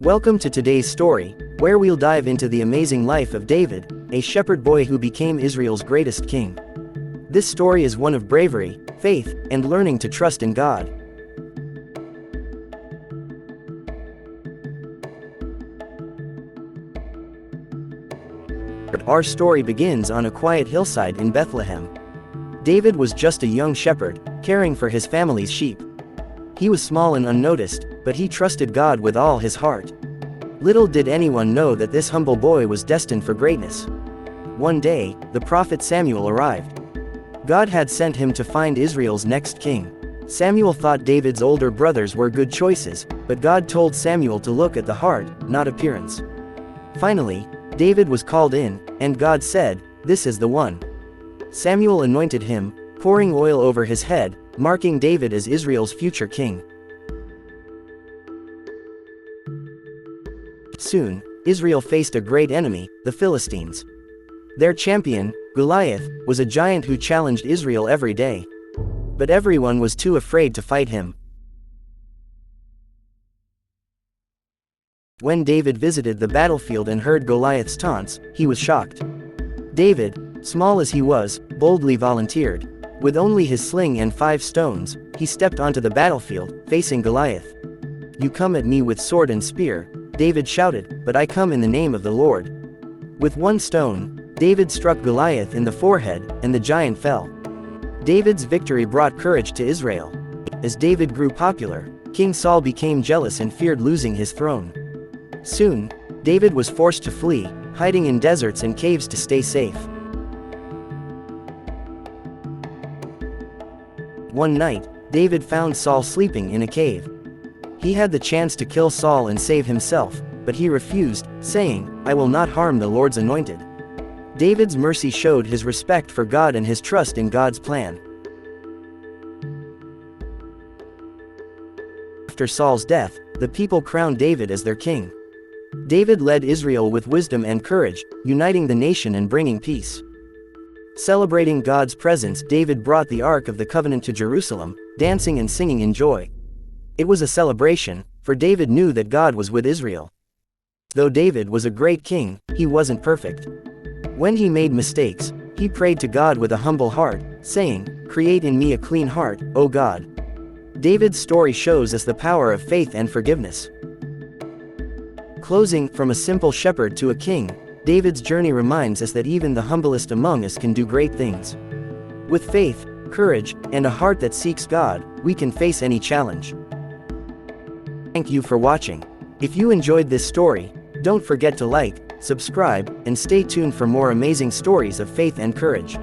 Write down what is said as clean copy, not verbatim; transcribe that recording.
Welcome to today's story, where we'll dive into the amazing life of David, a shepherd boy who became Israel's greatest king. This story is one of bravery, faith, and learning to trust in God. Our story begins on a quiet hillside in Bethlehem. David was just a young shepherd, caring for his family's sheep. He was small and unnoticed, but he trusted God with all his heart. Little did anyone know that this humble boy was destined for greatness. One day, the prophet Samuel arrived. God had sent him to find Israel's next king. Samuel thought David's older brothers were good choices, but God told Samuel to look at the heart, not appearance. Finally, David was called in, and God said, "This is the one." Samuel anointed him, pouring oil over his head, marking David as Israel's future king. Soon, Israel faced a great enemy, the Philistines. Their champion, Goliath, was a giant who challenged Israel every day. But everyone was too afraid to fight him. When David visited the battlefield and heard Goliath's taunts, he was shocked. David, small as he was, boldly volunteered. With only his sling and 5 stones, he stepped onto the battlefield, facing Goliath. "You come at me with sword and spear," David shouted, "but I come in the name of the Lord." With 1 stone, David struck Goliath in the forehead, and the giant fell. David's victory brought courage to Israel. As David grew popular, King Saul became jealous and feared losing his throne. Soon, David was forced to flee, hiding in deserts and caves to stay safe. One night, David found Saul sleeping in a cave. He had the chance to kill Saul and save himself, but he refused, saying, "I will not harm the Lord's anointed." David's mercy showed his respect for God and his trust in God's plan. After Saul's death, the people crowned David as their king. David led Israel with wisdom and courage, uniting the nation and bringing peace. Celebrating God's presence, David brought the Ark of the Covenant to Jerusalem, dancing and singing in joy. It was a celebration, for David knew that God was with Israel. Though David was a great king, he wasn't perfect. When he made mistakes, he prayed to God with a humble heart, saying, "Create in me a clean heart, O God." David's story shows us the power of faith and forgiveness. Closing, from a simple shepherd to a king, David's journey reminds us that even the humblest among us can do great things. With faith, courage, and a heart that seeks God, we can face any challenge. Thank you for watching. If you enjoyed this story, don't forget to like, subscribe, and stay tuned for more amazing stories of faith and courage.